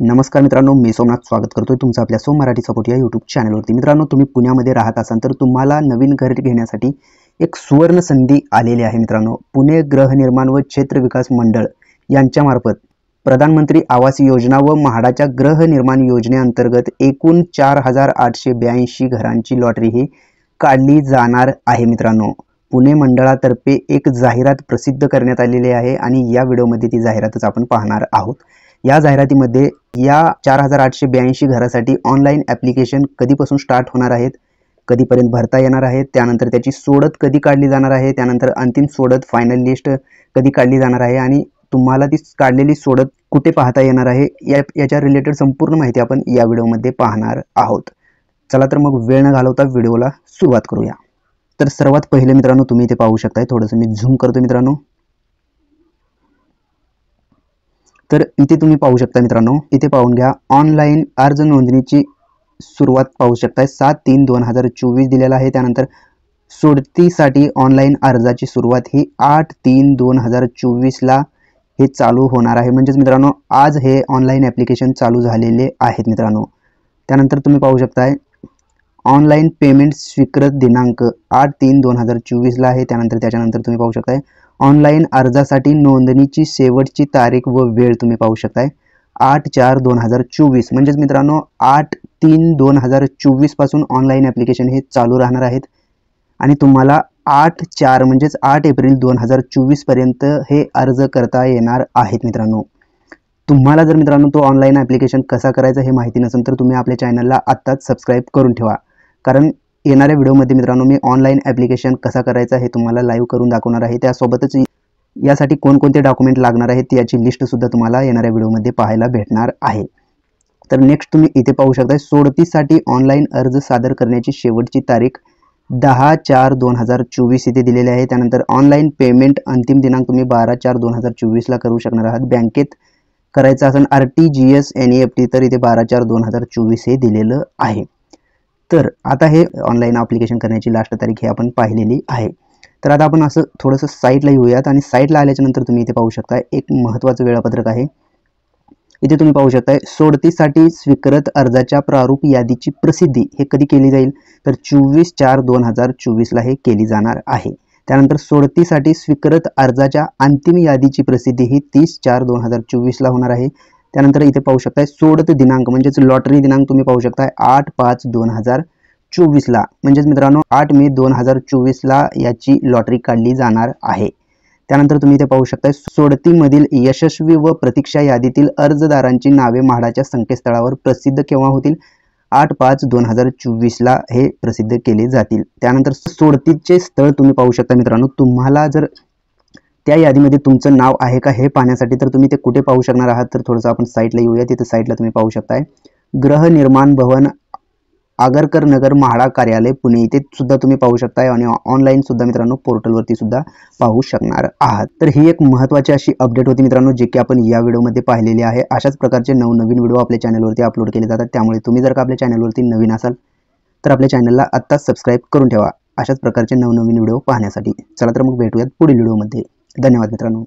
नमस्कार मित्रांनो, मी सोमनाथ स्वागत करतोय तुमचं आपल्या सोम मराठी सपोर्ट या यूट्यूब चॅनलवरती। मित्रांनो, तुम्ही पुण्यामध्ये राहत असाल तर तुम्हाला नवीन घर घेण्यासाठी एक सुवर्ण संधी आलेली आहे। मित्रांनो, पुणे गृहनिर्माण व क्षेत्र विकास मंडळ यांच्यामार्फत प्रधानमंत्री आवास योजना व म्हाडाच्या गृहनिर्माण योजनेअंतर्गत एकूण 4882 घरांची लॉटरी ही काढली जाणार आहे। मित्रांनो, पुणे मंडळातर्फे एक जाहिरात प्रसिद्ध करण्यात आलेली आहे आणि या व्हिडिओमध्ये ती जाहिरातच आपण पाहणार आहोत। या जाहिरातीमध्ये या 4882 घरासाठी ऑनलाईन ॲप्लिकेशन कधीपासून स्टार्ट होणार आहेत, कधीपर्यंत भरता येणार आहेत, त्यानंतर त्याची सोडत कधी काढली जाणार आहे, त्यानंतर अंतिम सोडत फायनल लिस्ट कधी काढली जाणार आहे आणि तुम्हाला ती काढलेली सोडत कुठे पाहता येणार आहे याच्या रिलेटेड संपूर्ण माहिती आपण या व्हिडिओमध्ये पाहणार आहोत। चला तर मग वेळ न घालवता व्हिडिओला सुरुवात करूया। तर सर्वात पहिले मित्रांनो, तुम्ही इथे पाहू शकताय, थोडंसं मी झूम करतो मित्रांनो। तर इथे तुम्ही पाहू शकता मित्रांनो, इथे पाहून घ्या, ऑनलाईन अर्ज नोंदणीची सुरुवात पाहू शकताय 7/3/2024 दिलेला आहे। त्यानंतर सोडतीसाठी ऑनलाईन अर्जाची सुरुवात ही 8/3/2024 ला हे चालू होणार आहे। म्हणजेच मित्रांनो, आज हे ऑनलाईन ॲप्लिकेशन चालू झालेले आहेत मित्रांनो। त्यानंतर तुम्ही पाहू शकताय, ऑनलाईन पेमेंट स्वीकृत दिनांक 8/3/2024 ला आहे। त्यानंतर त्याच्यानंतर तुम्ही पाहू शकताय, ऑनलाईन अर्जासाठी नोंदणीची शेवटची तारीख व वेळ तुम्ही पाहू शकताय 8/4/2024। म्हणजेच मित्रांनो, 8/3/2024 पासून ऑनलाईन ॲप्लिकेशन हे चालू राहणार आहेत आणि तुम्हाला 8/4 म्हणजेच 8 एप्रिल 2024 पर्यंत हे अर्ज करता येणार आहेत। मित्रांनो, तुम्हाला जर मित्रांनो तो ऑनलाईन ॲप्लिकेशन कसा करायचा हे माहिती नसेल तर तुम्ही आपल्या चॅनलला आत्ताच सबस्क्राईब करून ठेवा, कारण येणाऱ्या व्हिडिओमध्ये मित्रांनो मी ऑनलाईन ॲप्लिकेशन कसा करायचा हे तुम्हाला लाईव्ह करून दाखवणार आहे। त्यासोबतच यासाठी कोणकोणते डॉक्युमेंट लागणार आहेत याची लिस्टसुद्धा तुम्हाला येणाऱ्या व्हिडिओमध्ये पाहायला भेटणार आहे। तर नेक्स्ट तुम्ही इथे पाहू शकता, सोडतीसाठी ऑनलाईन अर्ज सादर करण्याची शेवटची तारीख 10/4/2024 इथे दिलेली आहे। त्यानंतर ऑनलाईन पेमेंट अंतिम दिनांक तुम्ही 12/4/2024 ला करू शकणार आहात। बँकेत करायचं असेल RTGS NEFT तर इथे 12/4/2024 हे दिलेलं आहे। तर आता हे ऑनलाईन ॲप्लिकेशन करण्याची लास्ट तारीख हे आपण पाहिलेली आहे। तर आता आपण असं थोडंसं साईटला येऊयात आणि साईटला आल्याच्यानंतर तुम्ही इथे पाहू शकता, एक महत्त्वाचं वेळापत्रक आहे। इथे तुम्ही पाहू शकताय, सोडतीसाठी स्वीकृत अर्जाच्या प्रारूप यादीची प्रसिद्धी हे कधी केली जाईल तर 24/4/2024 ला हे केली जाणार आहे। त्यानंतर सोडतीसाठी स्वीकृत अर्जाच्या अंतिम यादीची प्रसिद्धी ही 30/4/2024 ला होणार आहे। त्यानंतर इथे पाहू शकताय, सोडत दिनांक म्हणजेच लॉटरी दिनांक तुम्ही पाहू शकताय 8/5/2024 ला, म्हणजेच मित्रांनो 8 मे 2024 ला याची लॉटरी काढली जाणार आहे। त्यानंतर तुम्ही इथे पाहू शकताय, सोडतीमधील यशस्वी व प्रतीक्षा यादीतील अर्जदारांची नावे म्हाडाच्या संकेतस्थळावर प्रसिद्ध केव्हा होतील 8/5/2024 ला हे प्रसिद्ध केले जातील। त्यानंतर सोडतीचे स्थळ तुम्ही पाहू शकता मित्रांनो, तुम्हाला जर त्या यादीमध्ये तुमचं नाव आहे का हे पाहण्यासाठी तर तुम्ही ते कुठे पाहू शकणार आहात तर थोडंसं आपण साईटला येऊया। तिथे साईटला तुम्ही पाहू शकताय, गृहनिर्माण भवन आगरकर नगर म्हाडा कार्यालय पुणे इथे सुद्धा तुम्ही पाहू शकताय आणि ऑनलाईन सुद्धा मित्रांनो पोर्टलवरती सुद्धा पाहू शकणार आहात। तर ही एक महत्त्वाची अशी अपडेट होती मित्रांनो, जे की आपण या व्हिडिओमध्ये पाहिलेली आहे। अशाच प्रकारचे नवनवीन व्हिडिओ आपल्या चॅनलवरती अपलोड केले जातात, त्यामुळे तुम्ही जर का आपल्या चॅनलवरती नवीन असाल तर आपल्या चॅनलला आत्ताच सबस्क्राईब करून ठेवा अशाच प्रकारचे नवनवीन व्हिडिओ पाहण्यासाठी। चला तर मग भेटूयात पुढील व्हिडिओमध्ये। धन्यवाद मित्रांनो।